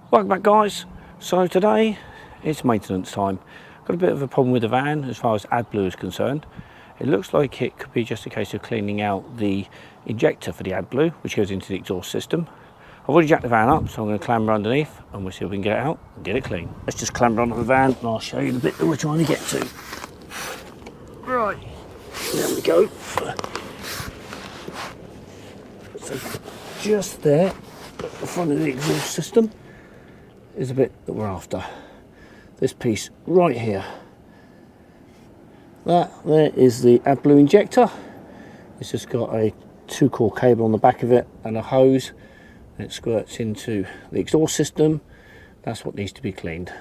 Welcome back, guys. So today it's maintenance time. Got a bit of a problem with the van as far as AdBlue is concerned. It looks like it could be just a case of cleaning out the injector for the AdBlue, which goes into the exhaust system. I've already jacked the van up, so I'm going to clamber underneath and we'll see if we can get it out and get it clean. Let's just clamber onto the van and I'll show you the bit that we're trying to get to. Right, there we go. So just there at the front of the exhaust system is a bit that we're after. This piece right here. That there is the AdBlue injector. It's just got a 2-core cable on the back of it and a hose, and it squirts into the exhaust system. That's what needs to be cleaned.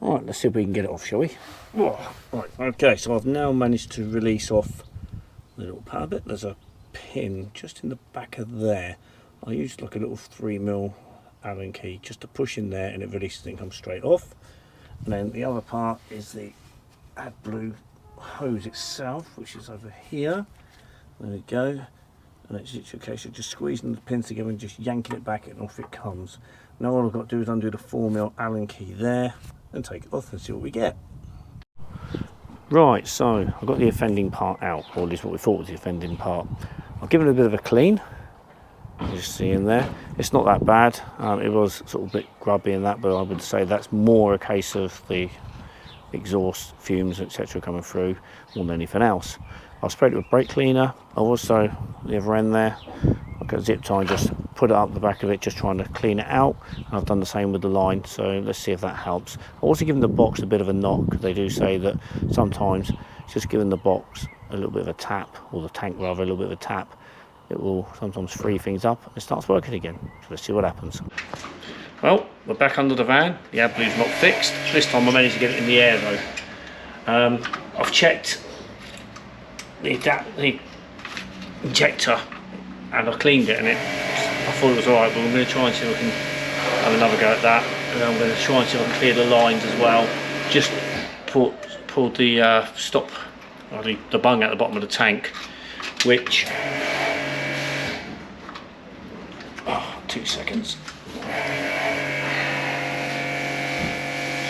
Alright, let's see if we can get it off, shall we? Oh, right, okay, so I've now managed to release off the little power bit. There's a pin just in the back of there. I used like a little 3mm Allen key just to push in there and it releases and comes straight off. And then the other part is the AdBlue hose itself, which is over here. There we go. And it's a case of just squeezing the pins together and just yanking it back and off it comes. Now all I've got to do is undo the 4mm Allen key there and take it off and see what we get. Right, so I've got the offending part out, or at least what we thought was the offending part. I'll give it a bit of a clean. You just see in there, it's not that bad. It was sort of a bit grubby and that, but I would say that's more a case of the exhaust fumes, etc., coming through more than anything else. I've sprayed it with brake cleaner. I've also, the other end there, I've got a zip tie and just put it up the back of it, just trying to clean it out. And I've done the same with the line, so let's see if that helps. I've also given the box a bit of a knock. They do say that sometimes just giving the box a little bit of a tap, or the tank rather, a little bit of a tap, it will sometimes free things up and it starts working again. So let's see what happens. Well, we're back under the van. The AdBlue's not fixed. This time I managed to get it in the air though. I've checked the injector and I cleaned it, and I thought it was alright, but I'm going to try and see if I can have another go at that. And then I'm going to try and see if I can clear the lines as well. Just pull the stop, or the bung at the bottom of the tank, which 2 seconds.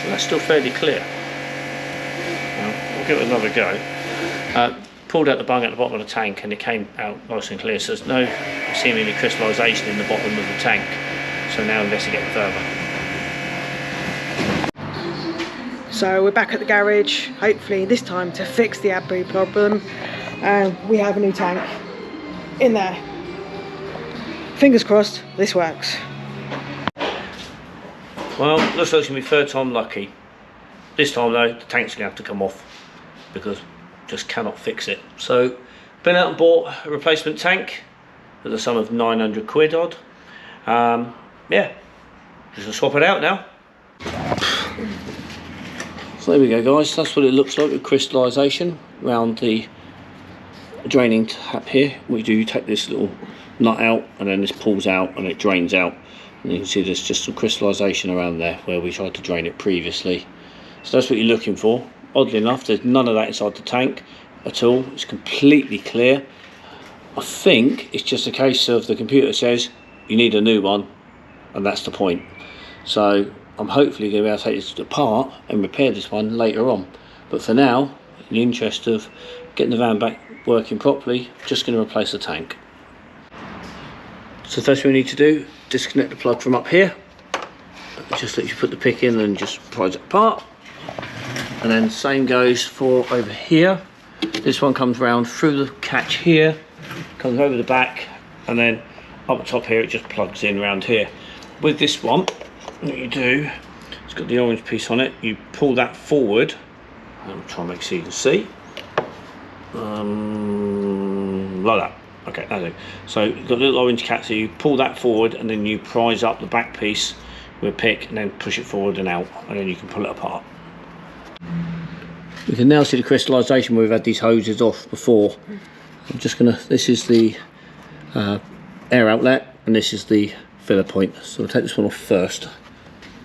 So that's still fairly clear. We'll give it another go. Pulled out the bung at the bottom of the tank and it came out nice and clear, so there's no seemingly crystallisation in the bottom of the tank. So now investigate further. So we're back at the garage, hopefully this time to fix the AdBlue problem. We have a new tank in there. Fingers crossed this works. Well, looks like it's going to be third time lucky. This time though, the tank's going to have to come off because just cannot fix it. So been out and bought a replacement tank at the sum of 900 quid odd. Yeah, just gonna swap it out now. So there we go, guys, that's what it looks like with crystallisation around the draining tap here. What you do, you take this little nut out and then this pulls out and it drains out, and you can see there's just some crystallisation around there where we tried to drain it previously. So that's what you're looking for. Oddly enough, there's none of that inside the tank at all. It's completely clear. I think it's just a case of the computer says you need a new one, and that's the point. So I'm hopefully going to be able to take this apart and repair this one later on. But for now, in the interest of getting the van back working properly, just going to replace the tank. So the first thing we need to do, disconnect the plug from up here. Just let you put the pick in and just prise it apart. And then same goes for over here. This one comes round through the catch here, comes over the back, and then up the top here it just plugs in around here. With this one, what you do, it's got the orange piece on it, you pull that forward, I'll try and make sure you can see, like that. Okay, that's it. So you've got a little orange cap, so you pull that forward and then you prise up the back piece with a pick and then push it forward and out, and then you can pull it apart. We can now see the crystallisation where we've had these hoses off before. I'm just gonna, this is the air outlet and this is the filler point. So I'll take this one off first.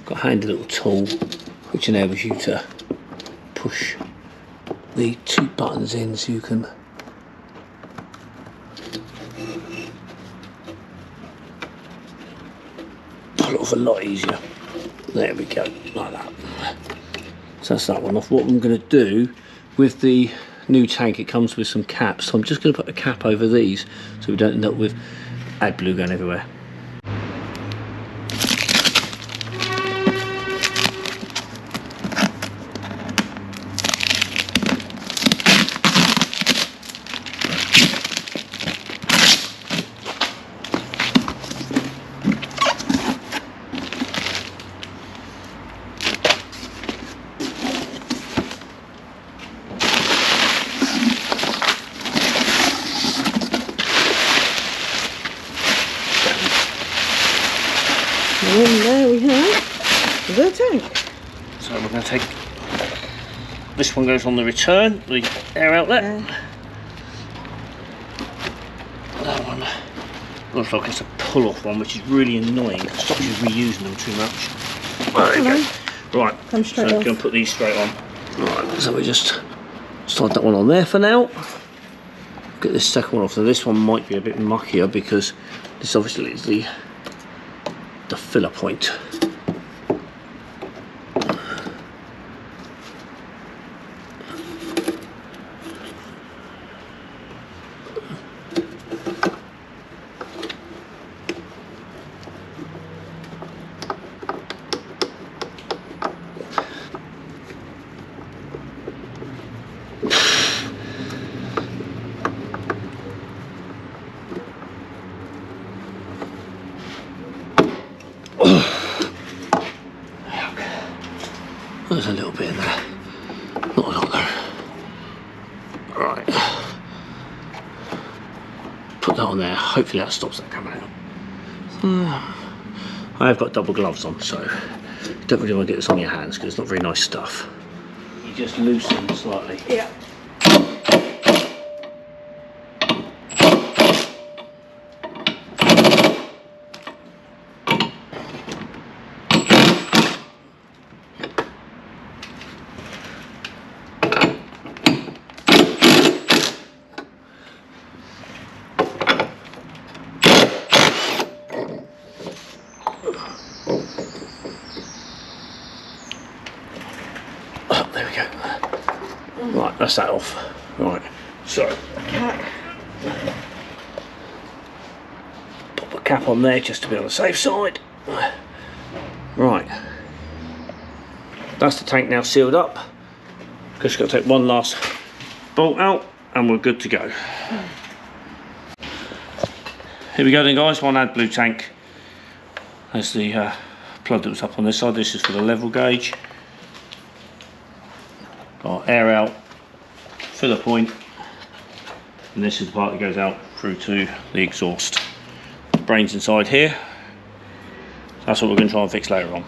Got a handy little tool which enables you to push the 2 buttons in so you can a lot easier. There we go, like that. So that's that one off. What I'm going to do with the new tank, it comes with some caps, so I'm just going to put a cap over these so we don't end up with AdBlue going everywhere. And there we have the tank. So we're going to take, this one goes on the return, the air outlet. That one looks like it's a pull-off one, which is really annoying. It stops you reusing them too much. There you go. Right, Come straight so off. I'm going to put these straight on. Right, so we just slide that one on there for now. Get this second one off. So this one might be a bit muckier because this obviously is the filler point. There's a little bit in there, not a lot though. Right, put that on there, hopefully that stops that coming out. I have got double gloves on, so you don't really want to get this on your hands because it's not very nice stuff. You just loosen slightly. Yeah. There we go. Right, that's that off. Right, so pop a cap on there just to be on the safe side. Right, that's the tank now sealed up. Just got to take one last bolt out and we're good to go. Here we go then guys, one AdBlue tank. There's the plug that was up on this side. This is for the level gauge. Got air out, filler point, and this is the part that goes out through to the exhaust. Brains inside here. That's what we're going to try and fix later on.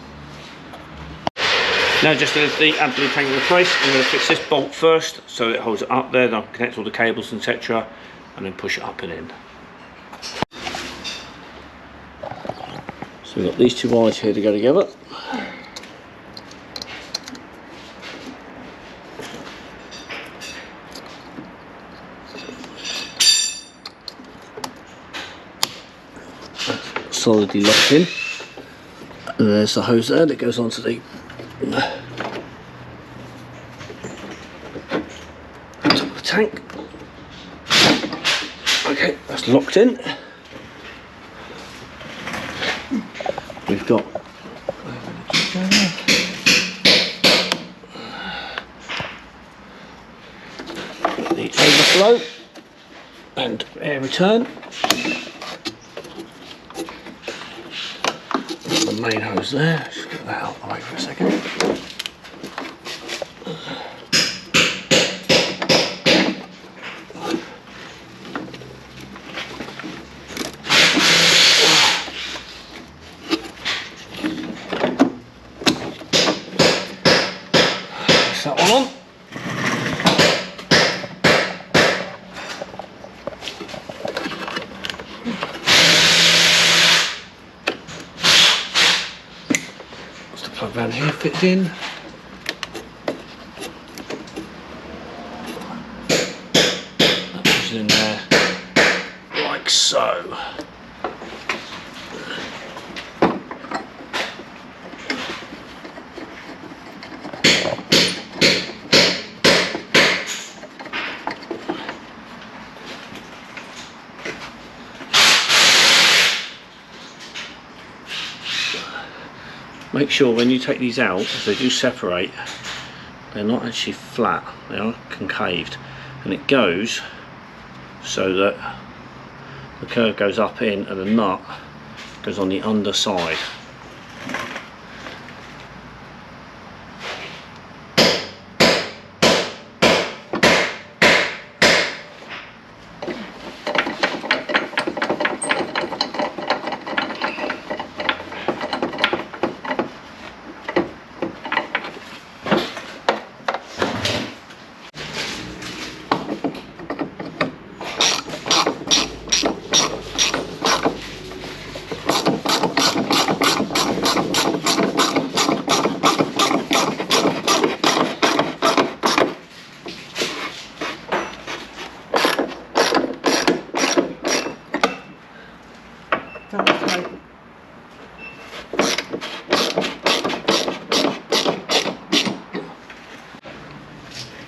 Now just as the AdBlue tank in place, I'm going to fix this bolt first so it holds it up there, then I'll connect all the cables etc. and then push it up and in. So we've got these two wires here to go together. Solidly locked in, and there's the hose there that goes onto the top of the tank. Okay, that's locked in. We've got the overflow and air return. The main hose there, just get that out of the way for a second. Place that one on. Plug around here fits in. That goes in there like so. Make sure when you take these out, if they do separate, they're not actually flat, they are concaved, and it goes so that the curve goes up in and the nut goes on the underside.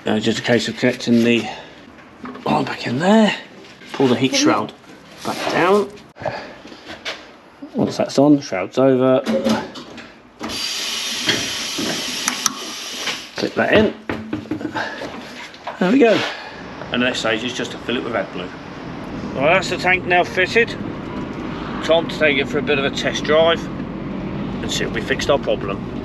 Now just a case of connecting the line back in there, pull the heat shroud back down. Once that's on, shroud's over. Clip that in. There we go. And the next stage is just to fill it with AdBlue. Well, that's the tank now fitted. Time to take it for a bit of a test drive and see if we fixed our problem.